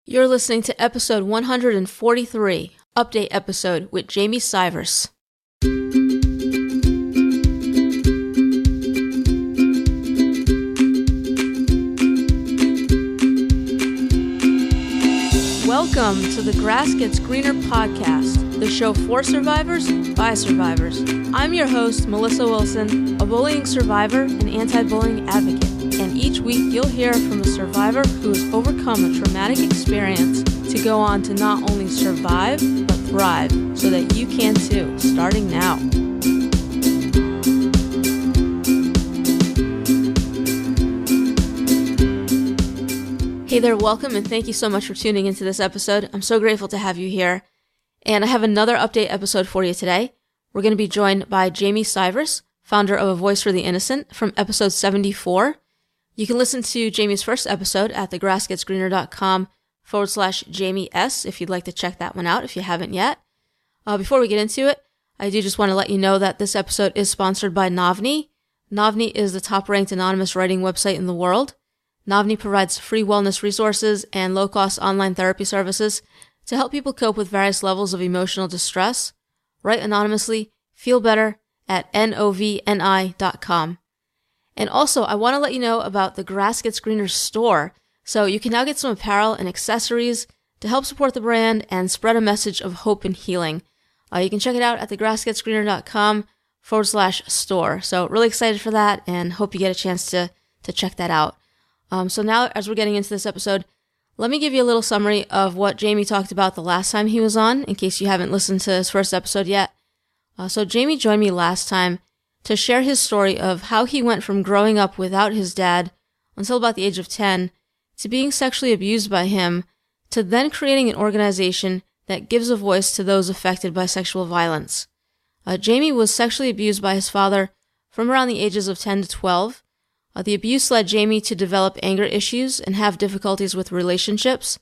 You're listening to episode 143, update episode with Jamie Sivrais. Welcome to the Grass Gets Greener podcast, the show for survivors by survivors. I'm your host, Melissa Wilson, a bullying survivor and anti-bullying advocate. And each week you'll hear from a survivor who has overcome a traumatic experience to go on to not only survive, but thrive, so that you can too, starting now. Hey there, welcome, and thank you so much for tuning into this episode. I'm so grateful to have you here. And I have another update episode for you today. We're going to be joined by Jamie Sivrais, founder of A Voice for the Innocent, from episode 74. You can listen to Jamie's first episode at thegrassgetsgreener.com/Jamie S if you'd like to check that one out if you haven't yet. Before we get into it, I do just want to let you know that this episode is sponsored by Navni. Navni is the top-ranked anonymous writing website in the world. Navni provides free wellness resources and low-cost online therapy services to help people cope with various levels of emotional distress. Write anonymously, feel better at novni.com. And also, I want to let you know about the Grass Gets Greener store. So you can now get some apparel and accessories to help support the brand and spread a message of hope and healing. You can check it out at thegrassgetsgreener.com/store. So really excited for that and hope you get a chance to check that out. So now, as we're getting into this episode, let me give you a little summary of what Jamie talked about the last time he was on, in case you haven't listened to his first episode yet. So Jamie joined me last time to share his story of how he went from growing up without his dad until about the age of 10 to being sexually abused by him to then creating an organization that gives a voice to those affected by sexual violence. Jamie was sexually abused by his father from around the ages of 10 to 12. The abuse led Jamie to develop anger issues and have difficulties with relationships.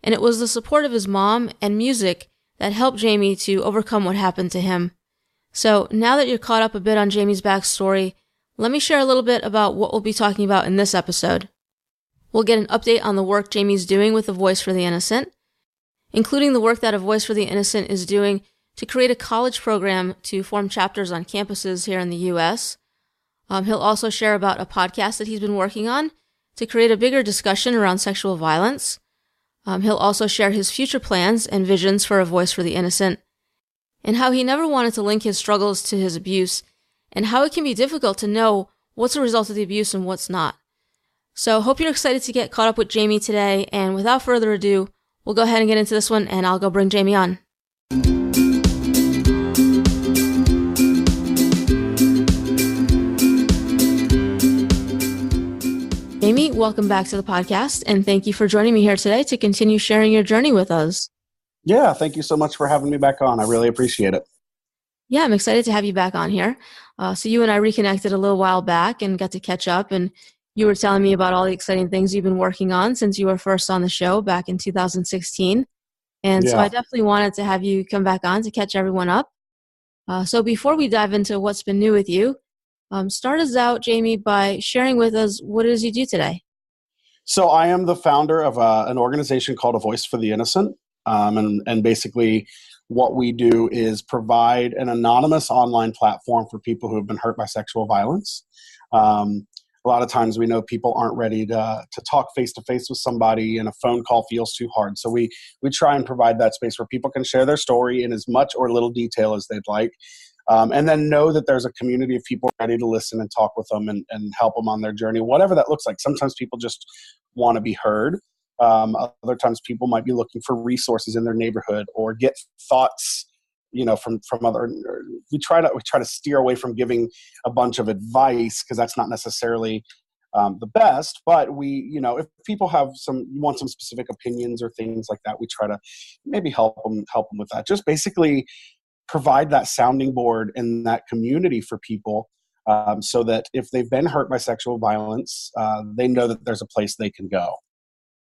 And it was the support of his mom and music that helped Jamie to overcome what happened to him. So now that you're caught up a bit on Jamie's backstory, let me share a little bit about what we'll be talking about in this episode. We'll get an update on the work Jamie's doing with A Voice for the Innocent, including the work that A Voice for the Innocent is doing to create a college program to form chapters on campuses here in the U.S. He'll also share about a podcast that he's been working on to create a bigger discussion around sexual violence. He'll also share his future plans and visions for A Voice for the Innocent, and how he never wanted to link his struggles to his abuse, and how it can be difficult to know what's a result of the abuse and what's not. So hope you're excited to get caught up with Jamie today, and without further ado, we'll go ahead and get into this one, and I'll go bring Jamie on. Jamie, welcome back to the podcast, and thank you for joining me here today to continue sharing your journey with us. Yeah, thank you so much for having me back on. I really appreciate it. Yeah, I'm excited to have you back on here. So you and I reconnected a little while back and got to catch up, and you were telling me about all the exciting things you've been working on since you were first on the show back in 2016. And so I definitely wanted to have you come back on to catch everyone up. So before we dive into what's been new with you, start us out, Jamie, by sharing with us what it is you do today. So I am the founder of an organization called A Voice for the Innocent. And basically what we do is provide an anonymous online platform for people who have been hurt by sexual violence. A lot of times we know people aren't ready to talk face-to-face with somebody, and a phone call feels too hard. So we try and provide that space where people can share their story in as much or little detail as they'd like. And then know that there's a community of people ready to listen and talk with them and help them on their journey, whatever that looks like. Sometimes people just want to be heard. Other times people might be looking for resources in their neighborhood or get thoughts, from other. We try to steer away from giving a bunch of advice, because that's not necessarily the best. But if people want some specific opinions or things like that, we try to maybe help them with that. Just basically provide that sounding board and that community for people, so that if they've been hurt by sexual violence, they know that there's a place they can go.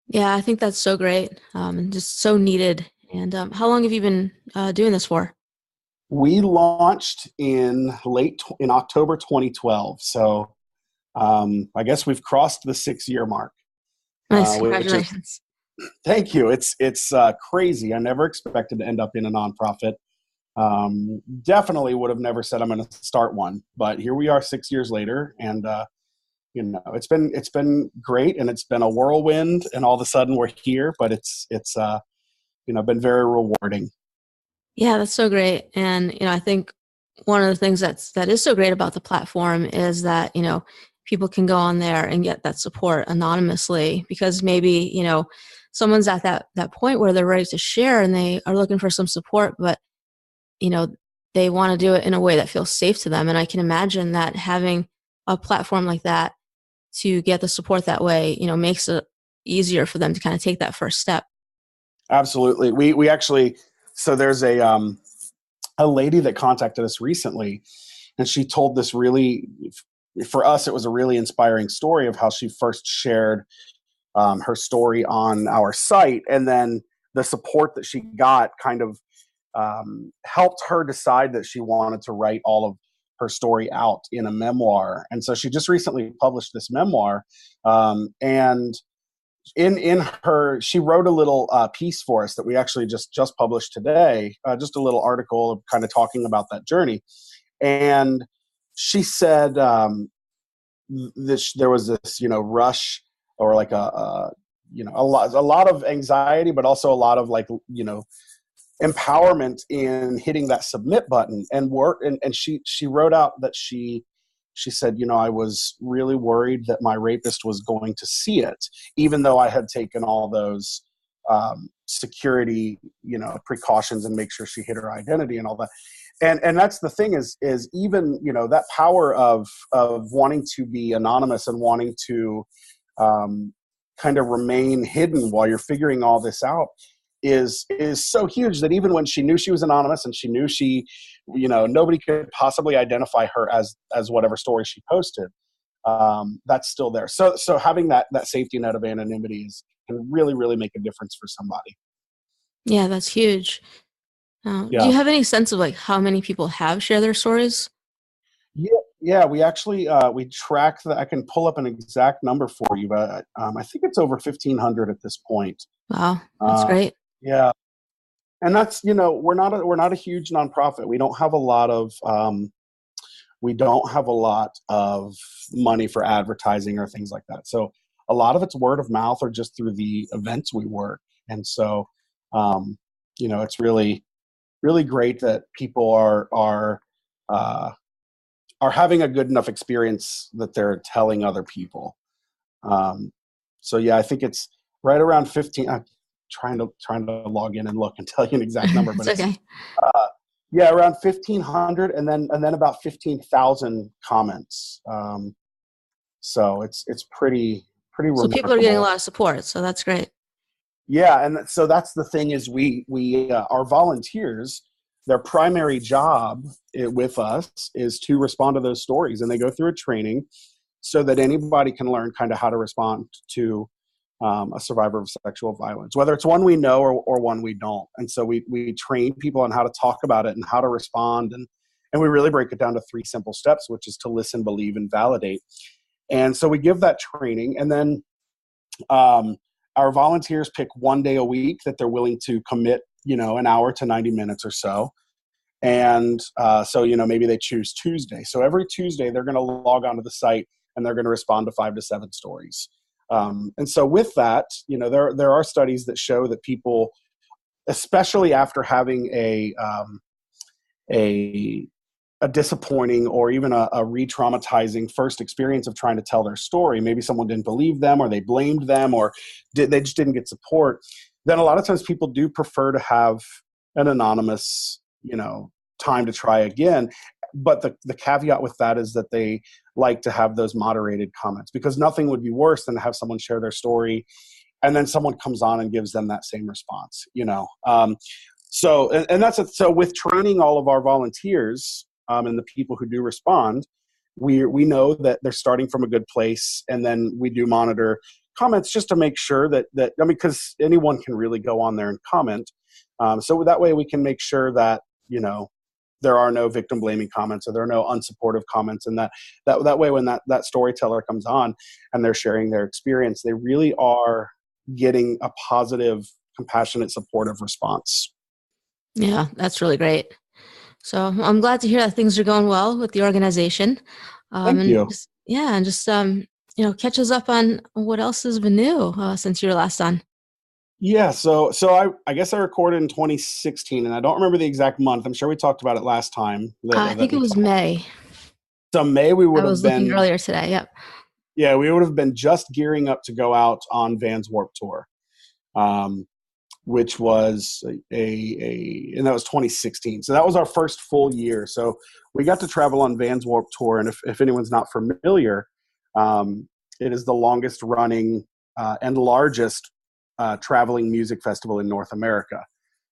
Yeah, I think that's so great and just so needed. And how long have you been doing this for? We launched in October 2012. So I guess we've crossed the 6-year mark. Nice, congratulations. Thank you. It's crazy. I never expected to end up in a nonprofit. Definitely would have never said I'm going to start one, but here we are 6 years later, and it's been great, and it's been a whirlwind, and all of a sudden we're here. But it's been very rewarding. Yeah, that's so great. And, I think one of the things that is so great about the platform is that, people can go on there and get that support anonymously because maybe, someone's at that point where they're ready to share and they are looking for some support, but, you know, they want to do it in a way that feels safe to them. And I can imagine that having a platform like that to get the support that way, makes it easier for them to kind of take that first step. Absolutely. We actually, so there's a lady that contacted us recently, and she told this really, for us, it was a really inspiring story of how she first shared her story on our site, and then the support that she got kind of helped her decide that she wanted to write all of her story out in a memoir. And so she just recently published this memoir, and in her, she wrote a little piece for us that we actually just published today, just a little article kind of talking about that journey. And she said there was this rush, or like a lot of anxiety, but also a lot of like empowerment in hitting that submit button and work. And she wrote out that she said, I was really worried that my rapist was going to see it, even though I had taken all those security, precautions, and make sure she hid her identity and all that. And that's the thing is even, that power of wanting to be anonymous and wanting to kind of remain hidden while you're figuring all this out is so huge that even when she knew she was anonymous and she knew nobody could possibly identify her as whatever story she posted, that's still there. So having that safety net of anonymity can really, really make a difference for somebody. Yeah, that's huge. Do Yeah. you have any sense of like how many people have shared their stories? Yeah, yeah. We actually we track that. I can pull up an exact number for you, but I think it's over 1,500 at this point. Wow, that's Uh, great. yeah, and that's we're not a huge nonprofit. We don't have a lot of money for advertising or things like that. So a lot of it's word of mouth or just through the events we work. And so it's really, really great that people uh, are having a good enough experience that they're telling other people. Um, so yeah, I think it's right around 15. I'm trying to log in and look and tell you an exact number, but It's it's okay. uh, yeah, around 1,500, and then about 15,000 comments. So it's pretty So people are getting a remarkable. lot of support, so that's great. Yeah, and so that's the thing is we our volunteers, their primary job with us is to respond to those stories, and they go through a training so that anybody can learn kind of how to respond to a survivor of sexual violence, whether it's one we know or one we don't. And so we train people on how to talk about it and how to respond, and we really break it down to 3 simple steps, which is to listen, believe, and validate. And so we give that training, and then um, our volunteers pick one day a week that they're willing to commit, an hour to 90 minutes or so. And so, maybe they choose Tuesday. So every Tuesday, they're going to log onto the site and they're going to respond to 5 to 7 stories. And so with that, there are studies that show that people, especially after having a a disappointing or even a re-traumatizing first experience of trying to tell their story, maybe someone didn't believe them or they blamed them or they just didn't get support, then a lot of times people do prefer to have an anonymous, time to try again. But the caveat with that is that they like to have those moderated comments, because nothing would be worse than to have someone share their story and then someone comes on and gives them that same response. So that's it. So with training all of our volunteers, and the people who do respond, we know that they're starting from a good place, and then we do monitor comments just to make sure that because anyone can really go on there and comment. So that way we can make sure that there are no victim blaming comments, or there are no unsupportive comments, and that way when that storyteller comes on and they're sharing their experience, they really are getting a positive, compassionate, supportive response. Yeah, that's really great. So I'm glad to hear that things are going well with the organization. Thank And you. just, yeah, and just catch us up on what else has been new since you were last on. Yeah, so I guess I recorded in 2016, and I don't remember the exact month. I'm sure we talked about it last time I that think it we was talked. May. So May we I would have was looking been earlier today. Yep. yeah, we would have been just gearing up to go out on Vans Warped Tour, um, which was and that was 2016. So that was our first full year. So we got to travel on Vans Warped Tour, and if anyone's not familiar, it is the longest running and largest traveling music festival in North America.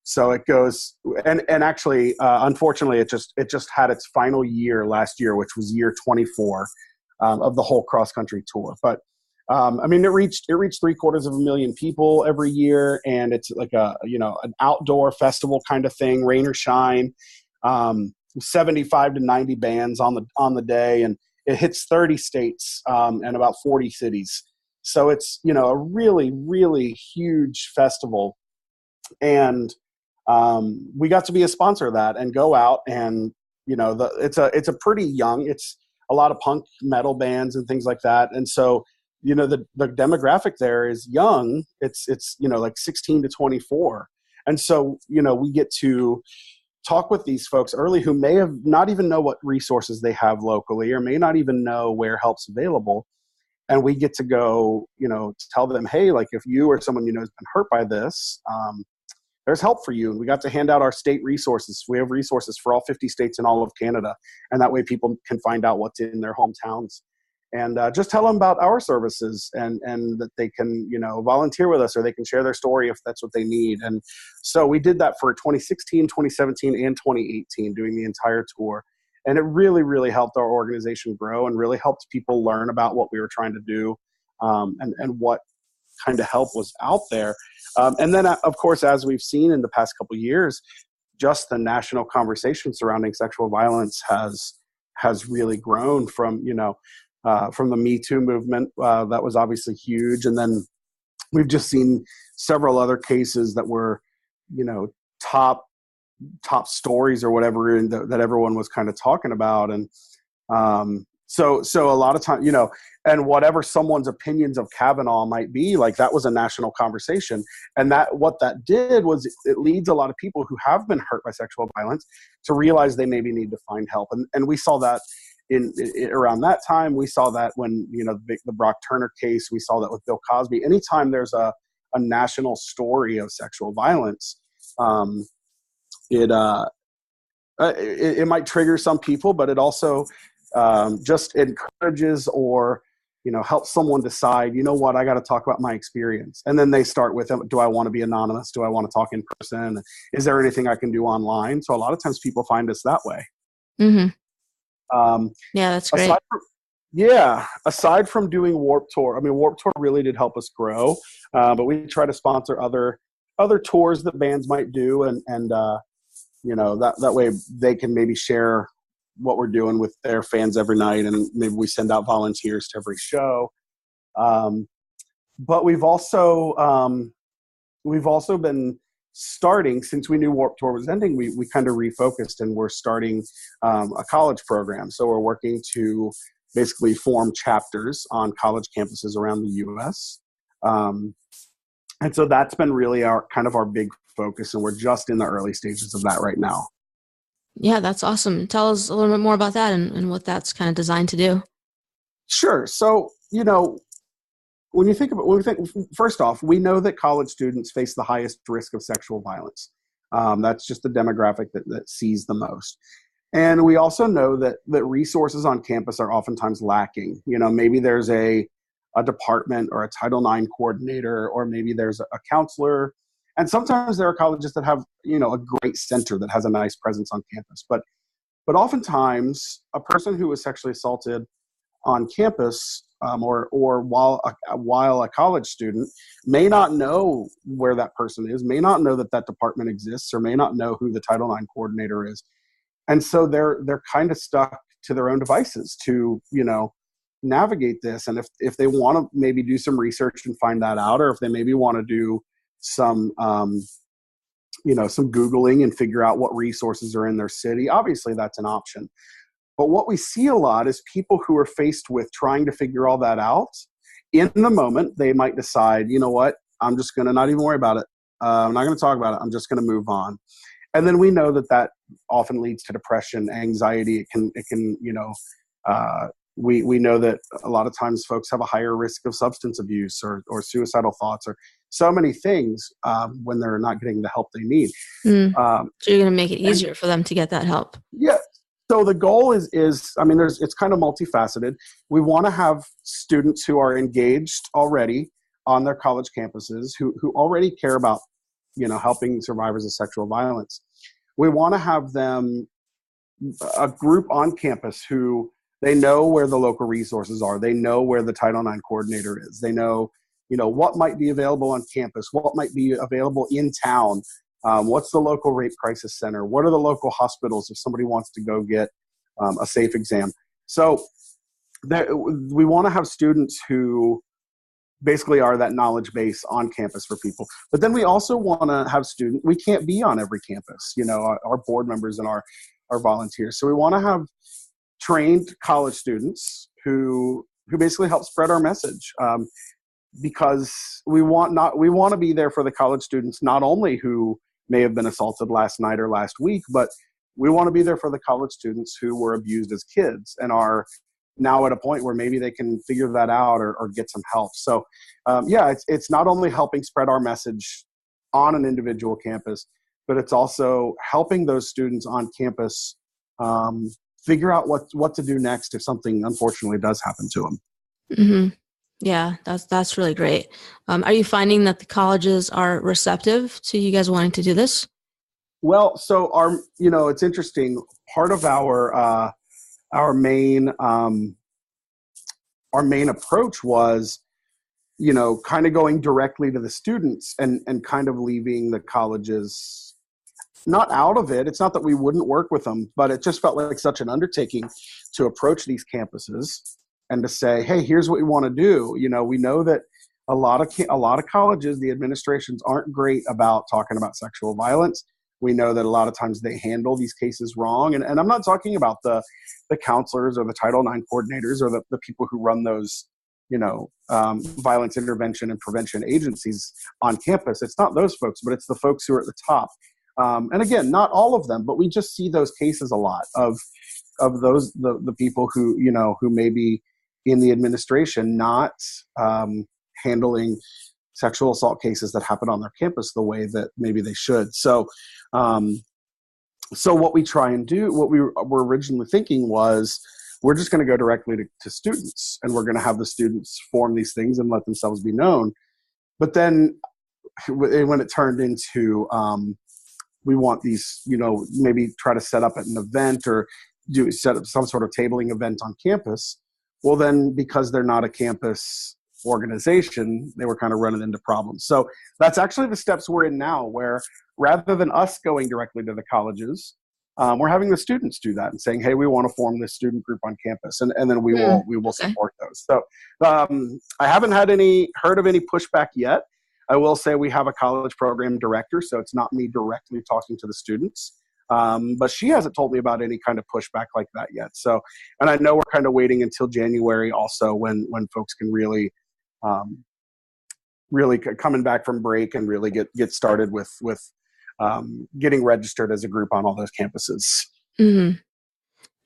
So it goes, and actually, unfortunately, it just had its final year last year, which was year 24 of the whole cross country tour. But I mean, it reached 750,000 people every year, and it's like an outdoor festival kind of thing, rain or shine. 75 to 90 bands on the day, and it hits 30 states and about 40 cities. So it's a really, really huge festival, and we got to be a sponsor of that and go out, and it's a pretty young, it's a lot of punk metal bands and things like that, and so the demographic there is young. It's like 16 to 24, and so we get to talk with these folks early who may have not even know what resources they have locally, or may not even know where help's available. And we get to go, tell them, hey, like if you or someone has been hurt by this, there's help for you. And we got to hand out our state resources. We have resources for all 50 states and all of Canada. And that way people can find out what's in their hometowns. And just tell them about our services, and that they can, volunteer with us, or they can share their story if that's what they need. And so we did that for 2016, 2017, and 2018, doing the entire tour. And it really, really helped our organization grow, and really helped people learn about what we were trying to do, and what kind of help was out there. And then, of course, as we've seen in the past couple of years, just the national conversation surrounding sexual violence has really grown from the Me Too movement. That was obviously huge. And then we've just seen several other cases that were, top stories or whatever, that everyone was kind of talking about. And so a lot of time, and whatever someone's opinions of Kavanaugh might be, like that was a national conversation. And what that did was it leads a lot of people who have been hurt by sexual violence to realize they maybe need to find help. And we saw that in around that time. We saw that when the Brock Turner case. We saw that with Bill Cosby. Anytime there's a national story of sexual violence, it might trigger some people, but it also just encourages, or helps someone decide, what, I got to talk about my experience. And then they start with, do I want to be anonymous? Do I want to talk in person? Is there anything I can do online? So a lot of times people find us that way. Mm-hmm. Yeah, that's great. Aside from doing Warped Tour, I mean, Warped Tour really did help us grow, but we try to sponsor other tours that bands might do, and that way they can maybe share what we're doing with their fans every night, and maybe we send out volunteers to every show. But we've also been starting, since we knew Warped Tour was ending, we kind of refocused, and we're starting a college program. So we're working to basically form chapters on college campuses around the U.S. And so that's been really our big focus, and we're just in the early stages of that right now. Yeah, that's awesome. Tell us a little bit more about that, and what that's kind of designed to do. Sure. So, when we think, first off, we know that college students face the highest risk of sexual violence. That's just the demographic that sees the most. And we also know that resources on campus are oftentimes lacking. Maybe there's a department or a Title IX coordinator, or maybe there's a counselor. And sometimes there are colleges that have, a great center that has a nice presence on campus. But oftentimes a person who was sexually assaulted on campus, or while a college student, may not know where that person is, may not know that department exists, or may not know who the Title IX coordinator is. And so they're kind of stuck to their own devices to, navigate this. And if they want to maybe do some research and find that out, or if they maybe want to do some, some Googling and figure out what resources are in their city, obviously that's an option. But what we see a lot is people who are faced with trying to figure all that out. In the moment, they might decide, you know what, I'm just going to not even worry about it. I'm not going to talk about it. I'm just going to move on. And then we know that often leads to depression, anxiety. We know that a lot of times folks have a higher risk of substance abuse or suicidal thoughts or so many things when they're not getting the help they need. So you're going to make it easier for them to get that help. Yeah. So the goal is it's kind of multifaceted. We want to have students who are engaged already on their college campuses, who already care about, helping survivors of sexual violence. We want to have them, a group on campus who they know where the local resources are. They know where the Title IX coordinator is. They know, what might be available on campus, what might be available in town. What's the local rape crisis center? What are the local hospitals if somebody wants to go get a safe exam? So we want to have students who basically are that knowledge base on campus for people. But then we also want to have students, we can't be on every campus, our board members and our volunteers. So we want to have trained college students who basically help spread our message. Because we want to be there for the college students, not only who may have been assaulted last night or last week, but we want to be there for the college students who were abused as kids and are now at a point where maybe they can figure that out or get some help. So it's not only helping spread our message on an individual campus, but it's also helping those students on campus figure out what to do next if something unfortunately does happen to them. Mm-hmm. Yeah, that's really great. Are you finding that the colleges are receptive to you guys wanting to do this? Well, so it's interesting. Part of our main approach was, kind of going directly to the students and kind of leaving the colleges not out of it. It's not that we wouldn't work with them, but it just felt like such an undertaking to approach these campuses and to say, hey, here's what we want to do. We know that a lot of colleges, the administrations aren't great about talking about sexual violence. We know that a lot of times they handle these cases wrong. And I'm not talking about the counselors or the Title IX coordinators or the people who run those, violence intervention and prevention agencies on campus. It's not those folks, but it's the folks who are at the top. And again, not all of them, but we just see those cases a lot of those, the people who, who may be in the administration not handling sexual assault cases that happen on their campus the way that maybe they should. So what we try and do, what we were originally thinking was, we're just going to go directly to students, and we're going to have the students form these things and let themselves be known. But then when it turned into, we want these, maybe try to set up at an event or set up some sort of tabling event on campus. Well, then because they're not a campus organization, they were kind of running into problems. So that's actually the steps we're in now, where rather than us going directly to the colleges, we're having the students do that and saying, hey, we want to form this student group on campus. And then we will support those. So I haven't heard of any pushback yet. I will say we have a college program director, so it's not me directly talking to the students. But she hasn't told me about any kind of pushback like that yet. So, and I know we're kind of waiting until January also when folks can really coming back from break and really get started with getting registered as a group on all those campuses. Mm-hmm.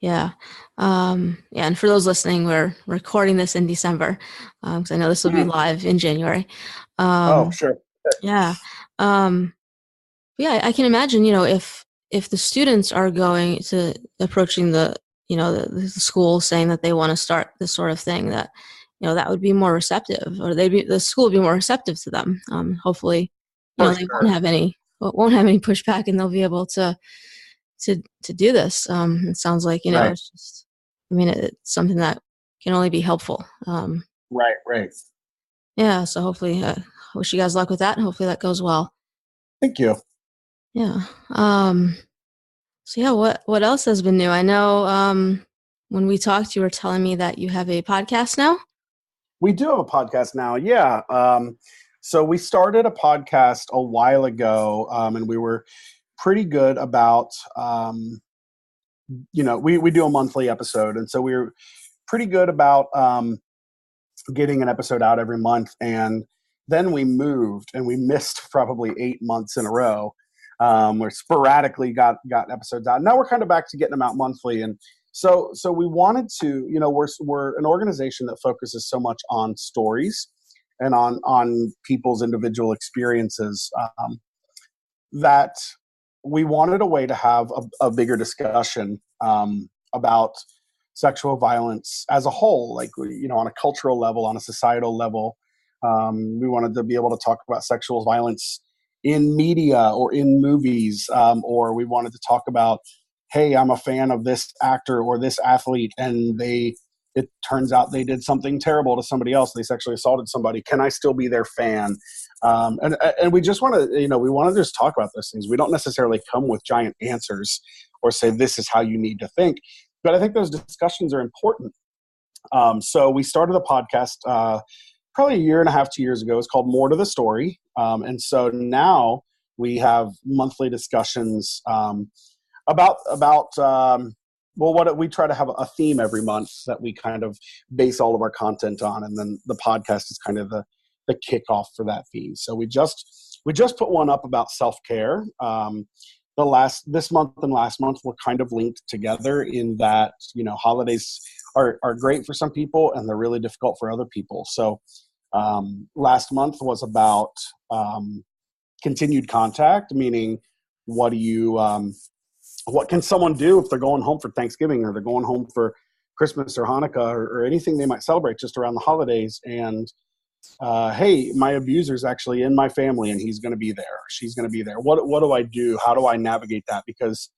Yeah. And for those listening, we're recording this in December, because I know this will be live in January. Sure. Yeah. I can imagine, if the students are going to approaching the school saying that they want to start this sort of thing, that, that would be more receptive, or the school would be more receptive to them. Hopefully, they won't have any pushback, and they'll be able to do this. It sounds like, right. It's just, it's something that can only be helpful. Right. Yeah. So hopefully, wish you guys luck with that, and hopefully that goes well. Thank you. Yeah. So yeah, what else has been new? I know, when we talked, you were telling me that you have a podcast now. We do have a podcast now. Yeah. So we started a podcast a while ago, and we were pretty good about, we do a monthly episode. And so we were pretty good about getting an episode out every month. And then we moved and we missed probably 8 months in a row. Where sporadically got episodes out. Now we're kind of back to getting them out monthly. And so we wanted to, we're an organization that focuses so much on stories and on people's individual experiences, that we wanted a way to have a bigger discussion about sexual violence as a whole, like, on a cultural level, on a societal level. We wanted to be able to talk about sexual violence in media or in movies, or we wanted to talk about, hey, I'm a fan of this actor or this athlete, and it turns out they did something terrible to somebody else. They sexually assaulted somebody. Can I still be their fan? And we just want to, we want to just talk about those things. We don't necessarily come with giant answers or say, this is how you need to think. But I think those discussions are important. So we started the podcast probably a year and a half, 2 years ago. It's called More to the Story. And so now we have monthly discussions about what we try to have a theme every month that we kind of base all of our content on. And then the podcast is kind of the kickoff for that theme. So we just put one up about self-care. This month and last month were kind of linked together in that, holidays are great for some people and they're really difficult for other people. So last month was about continued contact, meaning what can someone do if they're going home for Thanksgiving or they're going home for Christmas or Hanukkah or anything they might celebrate just around the holidays. And hey, my abuser's actually in my family and he's going to be there. She's going to be there. What do I do? How do I navigate that? Because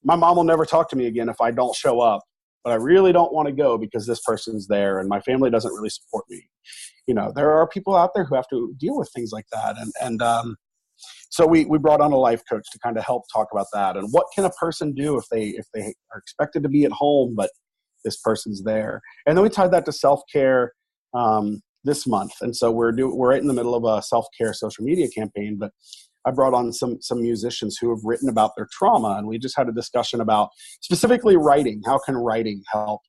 my mom will never talk to me again if I don't show up, but I really don't want to go because this person's there and my family doesn't really support me. There are people out there who have to deal with things like that. So we brought on a life coach to kind of help talk about that. And what can a person do if they are expected to be at home, but this person's there? And then we tied that to self-care this month. And so we're right in the middle of a self-care social media campaign, but I brought on some musicians who have written about their trauma. And we just had a discussion about specifically writing. How can writing help,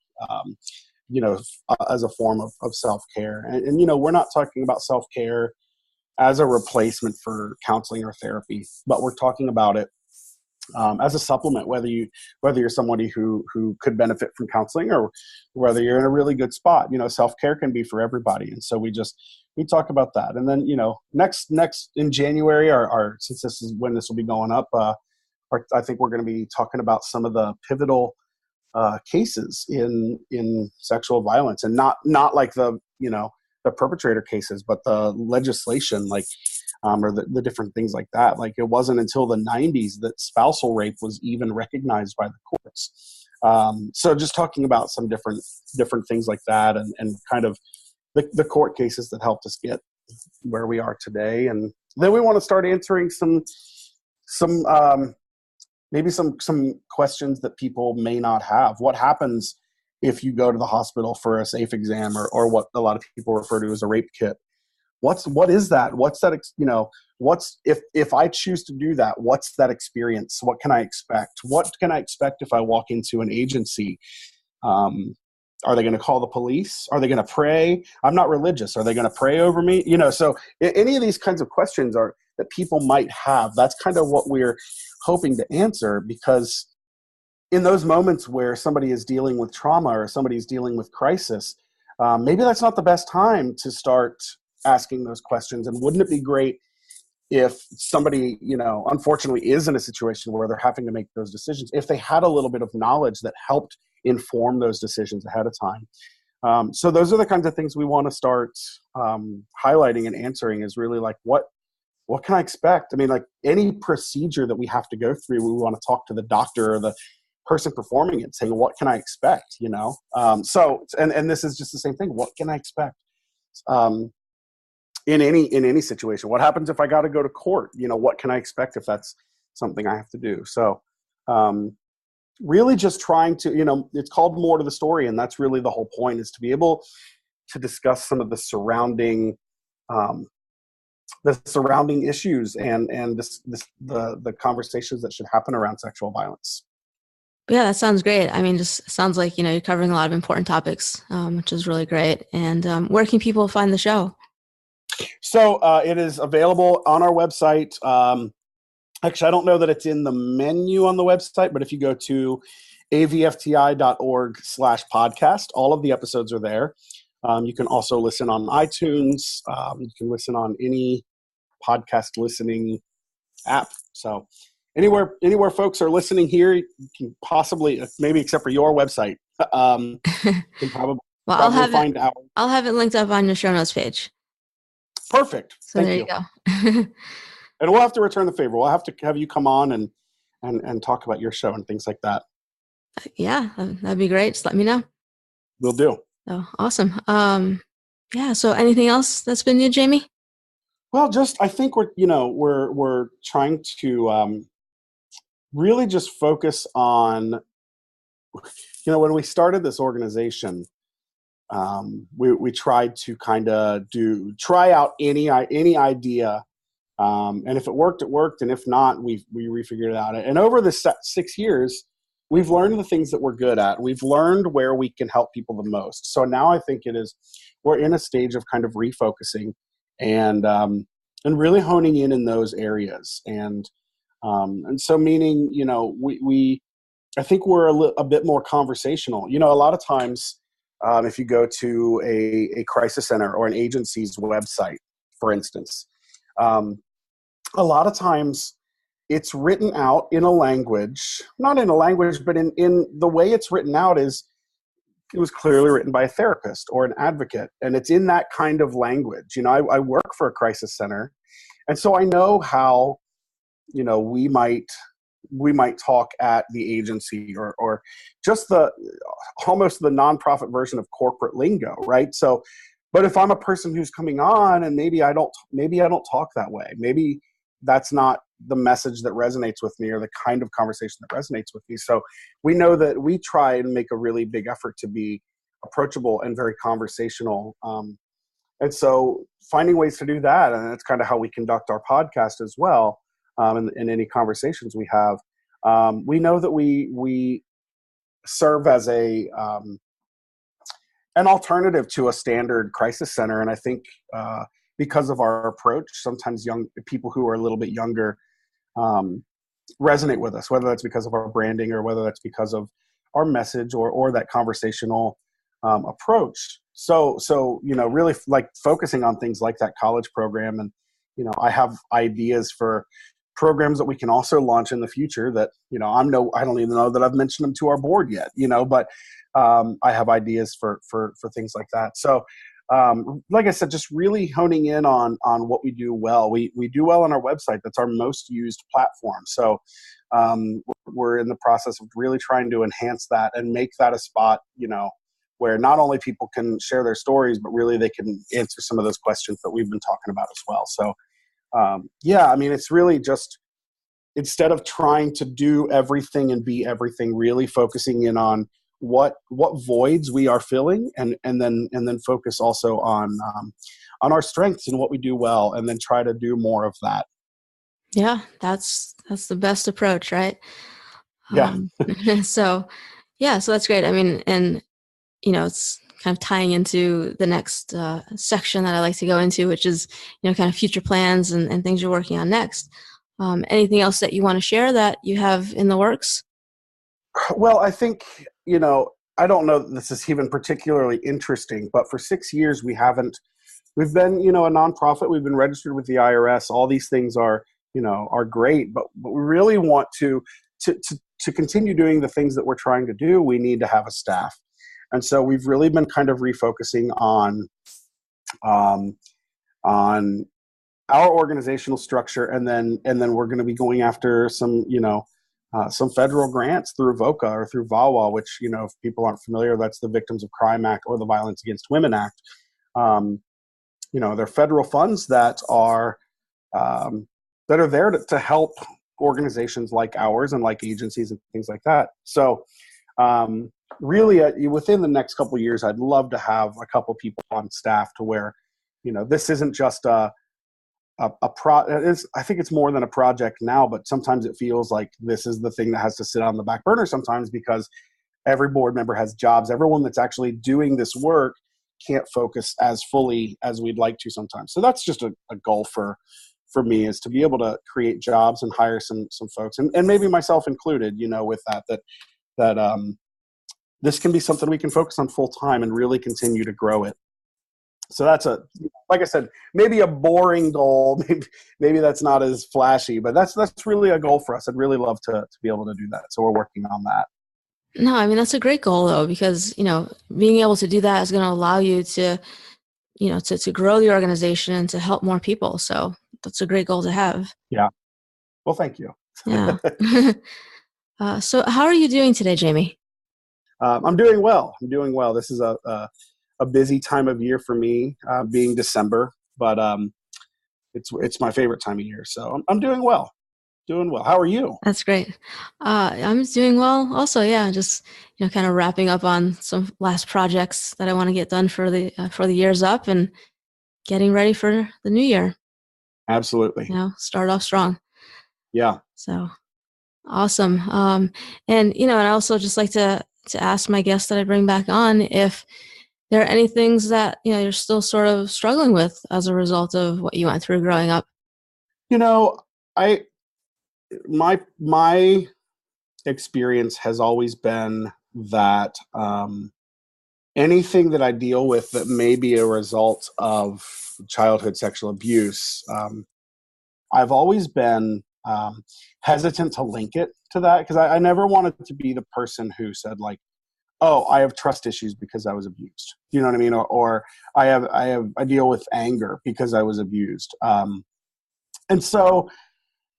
as a form of self-care? And we're not talking about self-care as a replacement for counseling or therapy, but we're talking about it as a supplement, whether you're somebody who could benefit from counseling or whether you're in a really good spot. Self-care can be for everybody. And so we talk about that. And then, next in January, since this is when this will be going up, I think we're going to be talking about some of the pivotal cases in sexual violence, and not like the perpetrator cases, but the legislation, like, or the different things like that. Like, it wasn't until the 90s that spousal rape was even recognized by the courts. So just talking about some different things like that, and kind of the court cases that helped us get where we are today. And then we want to start answering some maybe some questions that people may not have. What happens if you go to the hospital for a safe exam, or what a lot of people refer to as a rape kit? What is that? What's that? What's if I choose to do that? What's that experience? What can I expect? What can I expect if I walk into an agency? Are they going to call the police? Are they going to pray? I'm not religious. Are they going to pray over me? So any of these kinds of questions that people might have. That's kind of what we're hoping to answer, because in those moments where somebody is dealing with trauma or somebody's dealing with crisis, maybe that's not the best time to start asking those questions. And wouldn't it be great if somebody, unfortunately is in a situation where they're having to make those decisions, if they had a little bit of knowledge that helped inform those decisions ahead of time? So those are the kinds of things we want to start highlighting and answering, is really like, what can I expect? I mean, like, any procedure that we have to go through, we want to talk to the doctor or the person performing it, saying, what can I expect? So, and this is just the same thing. What can I expect? In any situation, what happens if I got to go to court? What can I expect if that's something I have to do? So, really just trying to, it's called More to the Story, and that's really the whole point, is to be able to discuss some of the surrounding issues and the conversations that should happen around sexual violence. Yeah, that sounds great. I mean, just sounds like, you're covering a lot of important topics, which is really great. And where can people find the show? So it is available on our website. Actually, I don't know that it's in the menu on the website, but if you go to avfti.org/podcast, all of the episodes are there. You can also listen on iTunes. You can listen on any podcast listening app. So anywhere folks are listening here, you can possibly, maybe except for your website, can probably, well, find out. I'll have it linked up on your show notes page. Perfect. So Thank there you. Go. And we'll have to return the favor. We'll have to have you come on and talk about your show and things like that. Yeah, that'd be great. Just let me know. Will do. Oh, awesome. Yeah. So anything else that's been new, Jamie? Well, I think we're trying to really just focus on, when we started this organization, we tried to kind of try out any idea. And if it worked, it worked. And if not, we refigured it out. And over the 6 years, we've learned the things that we're good at. We've learned where we can help people the most. So now I think we're in a stage of kind of refocusing and really honing in those areas. And so meaning, I think we're a bit more conversational. A lot of times, if you go to a crisis center or an agency's website, for instance, a lot of times it's written out in a language, not in a language, but in the way it's written out it was clearly written by a therapist or an advocate. And it's in that kind of language. I work for a crisis center. And so I know how, we might talk at the agency or just almost the nonprofit version of corporate lingo, right? So, but if I'm a person who's coming on and maybe I don't talk that way, maybe that's not the message that resonates with me or the kind of conversation that resonates with me. So we know that we try and make a really big effort to be approachable and very conversational. And so finding ways to do that, and that's kind of how we conduct our podcast as well, in any conversations we have. We know that we serve as an alternative to a standard crisis center. And I think because of our approach, sometimes young people who are a little bit younger resonate with us, whether that's because of our branding or whether that's because of our message or that conversational approach. So really like focusing on things like that college program. And, I have ideas for programs that we can also launch in the future that, I don't even know that I've mentioned them to our board yet, but I have ideas for things like that. So, like I said, just really honing in on what we do well. We do well on our website. That's our most used platform. So, we're in the process of really trying to enhance that and make that a spot, where not only people can share their stories, but really they can answer some of those questions that we've been talking about as well. So, it's really just, instead of trying to do everything and be everything, really focusing in on what voids we are filling, and then focus also on our strengths and what we do well, and then try to do more of that. Yeah, that's the best approach, right? Yeah. So that's great. I mean, and it's kind of tying into the next section that I like to go into, which is, kind of future plans and things you're working on next. Anything else that you want to share that you have in the works? Well, I think, I don't know that this is even particularly interesting, but for 6 years we've been, a nonprofit. We've been registered with the IRS. All these things are great, but we really want to continue doing the things that we're trying to do. We need to have a staff. And so we've really been kind of refocusing on our organizational structure, and then we're going to be going after some federal grants through VOCA or through VAWA, which, if people aren't familiar, that's the Victims of Crime Act or the Violence Against Women Act. They're federal funds that are there to help organizations like ours and like agencies and things like that. So really within the next couple of years, I'd love to have a couple people on staff to where, this isn't just I think it's more than a project now, but sometimes it feels like this is the thing that has to sit on the back burner sometimes because every board member has jobs. Everyone that's actually doing this work can't focus as fully as we'd like to sometimes. So that's just a goal for me, is to be able to create jobs and hire some folks, and maybe myself included, with that this can be something we can focus on full time and really continue to grow it. So that's like I said, maybe a boring goal. Maybe that's not as flashy, but that's really a goal for us. I'd really love to be able to do that. So we're working on that. No, I mean, that's a great goal though, because, being able to do that is going to allow you to, to grow the organization and to help more people. So that's a great goal to have. Yeah. Well, thank you. Yeah. So how are you doing today, Jamie? I'm doing well. This is a busy time of year for me, being December, but it's my favorite time of year. So I'm doing well. How are you? That's great. I'm doing well also. Yeah. Just, kind of wrapping up on some last projects that I want to get done for the year's up and getting ready for the new year. Absolutely. Start off strong. Yeah. So awesome. And, I also just like to ask my guests that I bring back on if there are any things that, you're still sort of struggling with as a result of what you went through growing up. My experience has always been that anything that I deal with that may be a result of childhood sexual abuse, I've always been hesitant to link it to that, because I never wanted to be the person who said, like, oh, I have trust issues because I was abused. You know what I mean? Or I deal with anger because I was abused. And so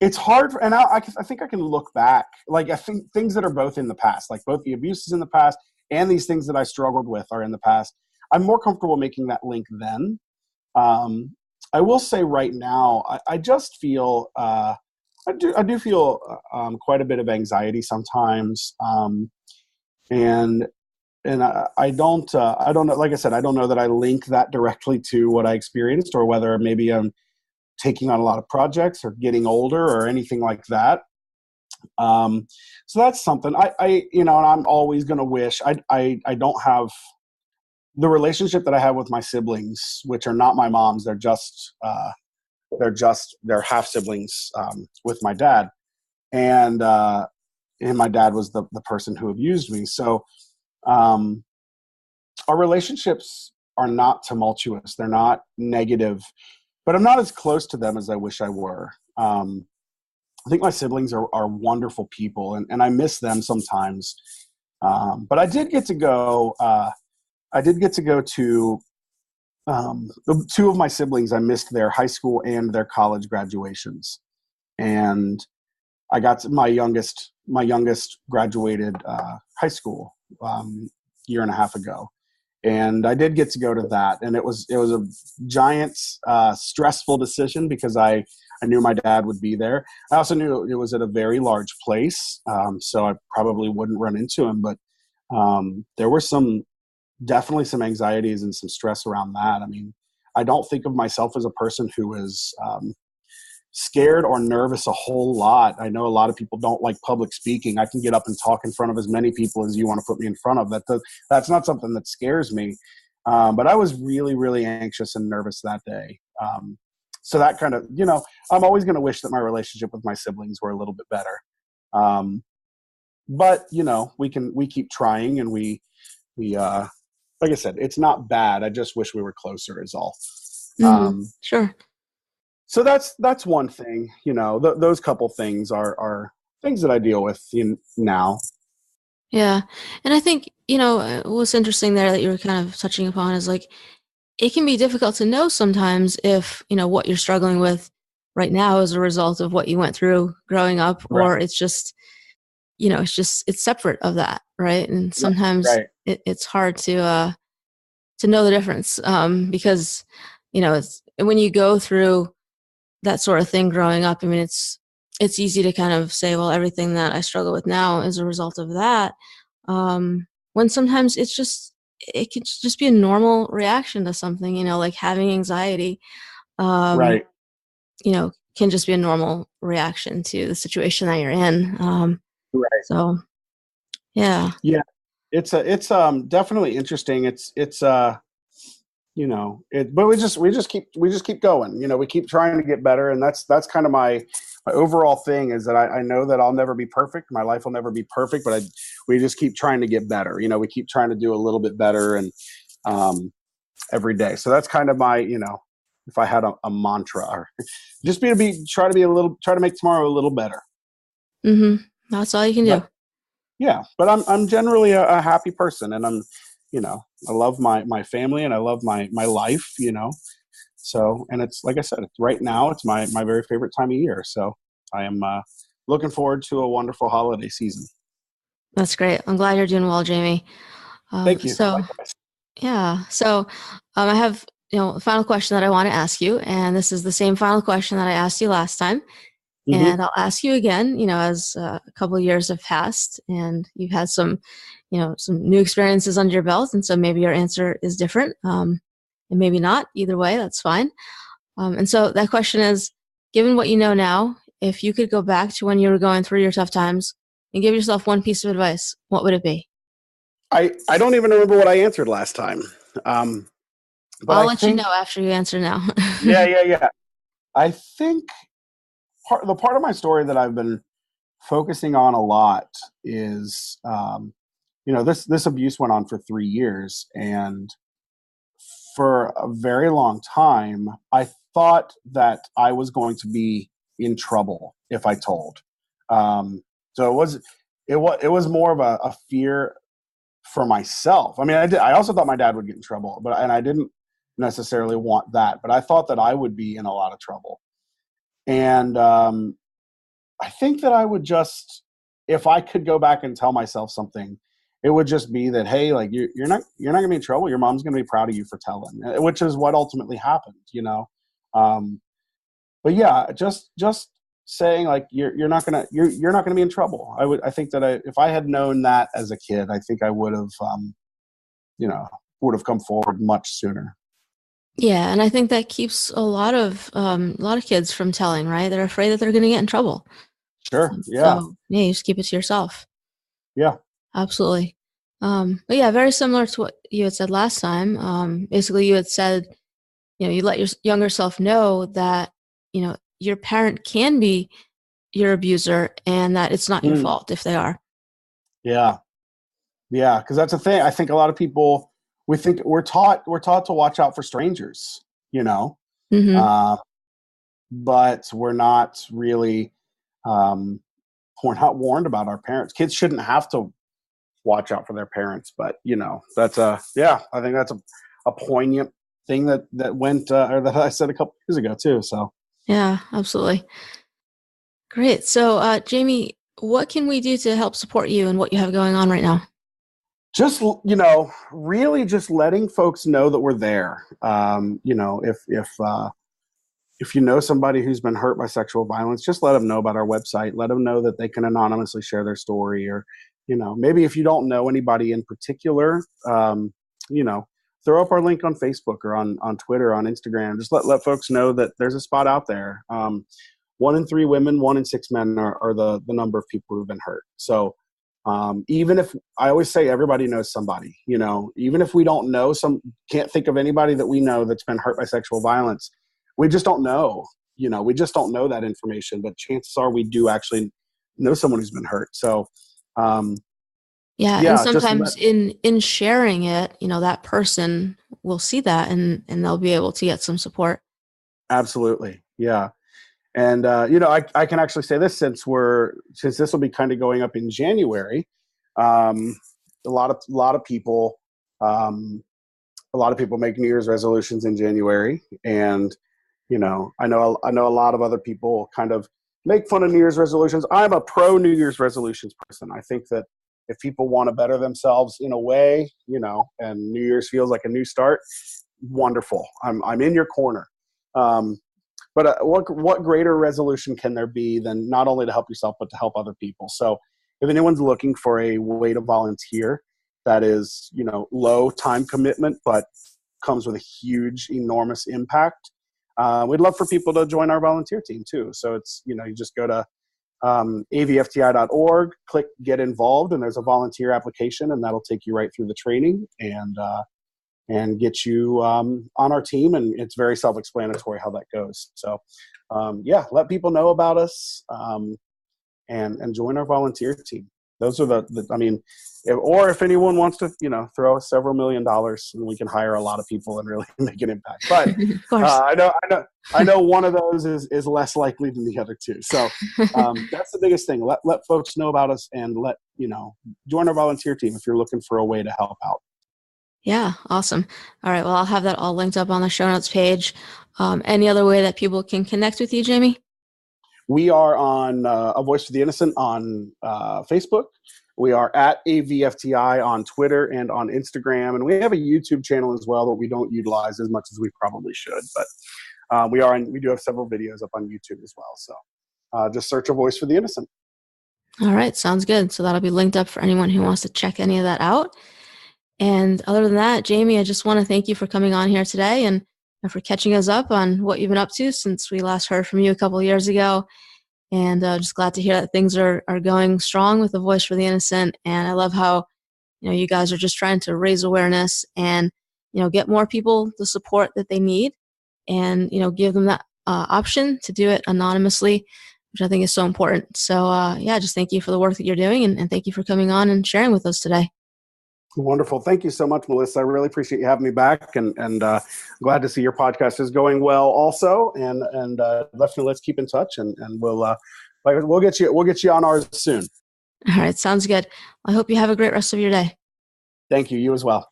it's hard, and I think I can look back. Like, I think things that are both in the past, like both the abuses in the past and these things that I struggled with are in the past. I'm more comfortable making that link then. I will say right now, I just feel, I do feel quite a bit of anxiety sometimes. And I don't know, like I said, I don't know that I link that directly to what I experienced, or whether maybe I'm taking on a lot of projects or getting older or anything like that. So that's something and I'm always going to wish I don't have the relationship that I have with my siblings, which are not my mom's. They're half siblings, with my dad. And my dad was the person who abused me. So, our relationships are not tumultuous. They're not negative, but I'm not as close to them as I wish I were. I think my siblings are wonderful people, and I miss them sometimes. But I did get to go. To the two of my siblings. I missed their high school and their college graduations, and I got to, my youngest graduated high school year and a half ago. And I did get to go to that, and it was a giant, stressful decision, because I knew my dad would be there. I also knew it was at a very large place, so I probably wouldn't run into him. But there were definitely some anxieties and some stress around that. I mean, I don't think of myself as a person who is scared or nervous a whole lot. I know a lot of people don't like public speaking. I can get up and talk in front of as many people as you want to put me in front of. That's not something that scares me. But I was really, really anxious and nervous that day. So that kind of, I'm always going to wish that my relationship with my siblings were a little bit better. But we keep trying, and we like I said, it's not bad. I just wish we were closer is all. Sure. So that's one thing, those couple things are things that I deal with now. Yeah. And I think, what's interesting there that you were kind of touching upon is, like, it can be difficult to know sometimes if, what you're struggling with right now is a result of what you went through growing up, or Right. it's just, it's separate of that. Right. And sometimes right. It's hard to know the difference, because, it's when you go through that sort of thing growing up. I mean, it's easy to kind of say, well, everything that I struggle with now is a result of that. When sometimes it can just be a normal reaction to something, like having anxiety, um, Right. can just be a normal reaction to the situation that you're in. Right. So yeah. Yeah. It's definitely interesting. But we just keep going. We keep trying to get better, and that's kind of my overall thing is that I know that I'll never be perfect. My life will never be perfect, but we just keep trying to get better. We keep trying to do a little bit better, and um, every day. So that's kind of if I had a mantra, or just try to make tomorrow a little better. Mm-hmm. That's all you can do. But yeah, but I'm generally a happy person, and I love my family, and I love my life. So, and it's like I said, right now it's my very favorite time of year. So I am looking forward to a wonderful holiday season. That's great. I'm glad you're doing well, Jamie. Thank you. So Likewise. yeah. So I have, a final question that I want to ask you, and this is the same final question that I asked you last time. Hmm. And I'll ask you again, as a couple of years have passed and you've had some new experiences under your belt. And so maybe your answer is different, and maybe not. Either way, that's fine. And so that question is, given what you know now, if you could go back to when you were going through your tough times and give yourself one piece of advice, what would it be? I don't even remember what I answered last time. Um, but I'll I let you think, know after you answer now. yeah, yeah, yeah. I think part of my story that I've been focusing on a lot is, this abuse went on for 3 years, and for a very long time, I thought that I was going to be in trouble if I told. So it was more of a fear for myself. I mean, I also thought my dad would get in trouble, and I didn't necessarily want that, but I thought that I would be in a lot of trouble. And I think that I would just, if I could go back and tell myself something, it would just be that, hey, like you're not gonna be in trouble. Your mom's gonna be proud of you for telling, which is what ultimately happened. Um, but yeah, just saying like you're not gonna be in trouble. I think that if I had known that as a kid, I think I you know would have come forward much sooner. Yeah, and I think that keeps a lot of kids from telling, right? They're afraid that they're going to get in trouble. Sure. Yeah. So yeah, you just keep it to yourself. Yeah. Absolutely. But yeah, very similar to what you had said last time. Basically, you had said, you let your younger self know that, your parent can be your abuser and that it's not your Mm. fault if they are. Yeah. Yeah, because that's the thing. I think a lot of people, we think we're taught to watch out for strangers, you know, Mm-hmm. uh, but we're not really um, we're not warned about our parents. Kids shouldn't have to watch out for their parents, but that's I think that's a poignant thing that went or that I said a couple years ago too. So Yeah, absolutely. Great. So, Jamie, what can we do to help support you and what you have going on right now? just really just letting folks know that we're there. If you know somebody who's been hurt by sexual violence, just let them know about our website. Let them know that they can anonymously share their story, or maybe if you don't know anybody in particular, you know, throw up our link on Facebook or on Twitter, on Instagram. Just let folks know that there's a spot out there. 1 in 3 women, 1 in 6 men are the number of people who've been hurt. So even if I always say everybody knows somebody, even if we don't know can't think of anybody that we know that's been hurt by sexual violence, we just don't know. We just don't know that information, but chances are we do actually know someone who's been hurt. So, um, Yeah, and yeah, just sometimes in sharing it, that person will see that and they'll be able to get some support. absolutely. Yeah. And, I can actually say this since this will be kind of going up in January, um, a lot of people, um, a lot of people make New Year's resolutions in January, and I know a lot of other people kind of make fun of New Year's resolutions. I'm a pro New Year's resolutions person. I think that if people want to better themselves in a way, and New Year's feels like a new start, wonderful. I'm in your corner. Um, But what greater resolution can there be than not only to help yourself, but to help other people? So if anyone's looking for a way to volunteer that is, low time commitment, but comes with a huge, enormous impact, we'd love for people to join our volunteer team too. So it's, you just go to avfti.org, click get involved, and there's a volunteer application, and that'll take you right through the training and get you on our team. And it's very self-explanatory how that goes. So let people know about us and join our volunteer team. Those are if anyone wants to, throw us several $1 million, and we can hire a lot of people and really make an impact. But of course. I know one of those is less likely than the other two. So that's the biggest thing. Let folks know about us, and join our volunteer team if you're looking for a way to help out. Yeah, awesome. All right, well, I'll have that all linked up on the show notes page. Any other way that people can connect with you, Jamie? We are on A Voice for the Innocent on Facebook. We are at AVFTI on Twitter and on Instagram. And we have a YouTube channel as well that we don't utilize as much as we probably should. But we do have several videos up on YouTube as well. So just search A Voice for the Innocent. All right, sounds good. So that'll be linked up for anyone who wants to check any of that out. And other than that, Jamie, I just want to thank you for coming on here today and for catching us up on what you've been up to since we last heard from you a couple of years ago. And just glad to hear that things are going strong with A Voice for the Innocent. And I love how, you guys are just trying to raise awareness and, get more people the support that they need and, give them that option to do it anonymously, which I think is so important. So, just thank you for the work that you're doing, and thank you for coming on and sharing with us today. Wonderful. Thank you so much, Melissa. I really appreciate you having me back, and glad to see your podcast is going well also. And definitely let's keep in touch, and we'll get you on ours soon. All right. Sounds good. I hope you have a great rest of your day. Thank you. You as well.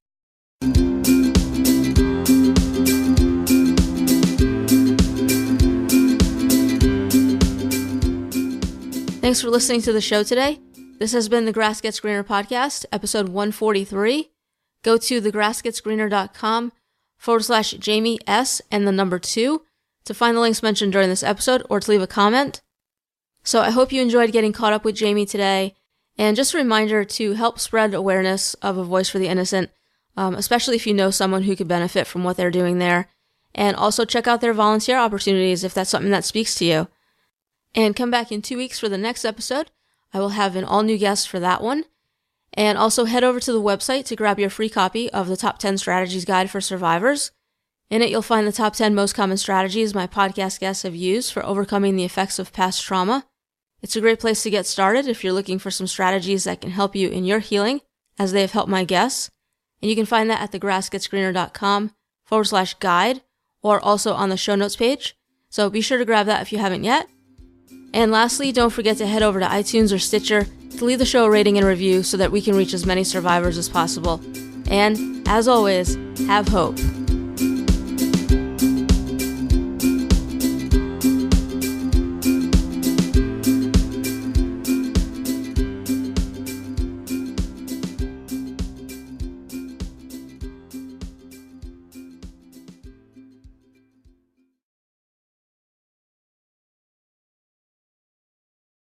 Thanks for listening to the show today. This has been the Grass Gets Greener podcast, episode 143. Go to thegrassgetsgreener.com/Jamie S and the number 2 to find the links mentioned during this episode or to leave a comment. So I hope you enjoyed getting caught up with Jamie today. And just a reminder to help spread awareness of A Voice for the Innocent, especially if you know someone who could benefit from what they're doing there. And also check out their volunteer opportunities if that's something that speaks to you. And come back in 2 weeks for the next episode. I will have an all-new guest for that one. And also head over to the website to grab your free copy of the Top 10 Strategies Guide for Survivors. In it, you'll find the top 10 most common strategies my podcast guests have used for overcoming the effects of past trauma. It's a great place to get started if you're looking for some strategies that can help you in your healing, as they have helped my guests. And you can find that at thegrassgetsgreener.com/guide, or also on the show notes page. So be sure to grab that if you haven't yet. And lastly, don't forget to head over to iTunes or Stitcher to leave the show a rating and review so that we can reach as many survivors as possible. And, as always, have hope.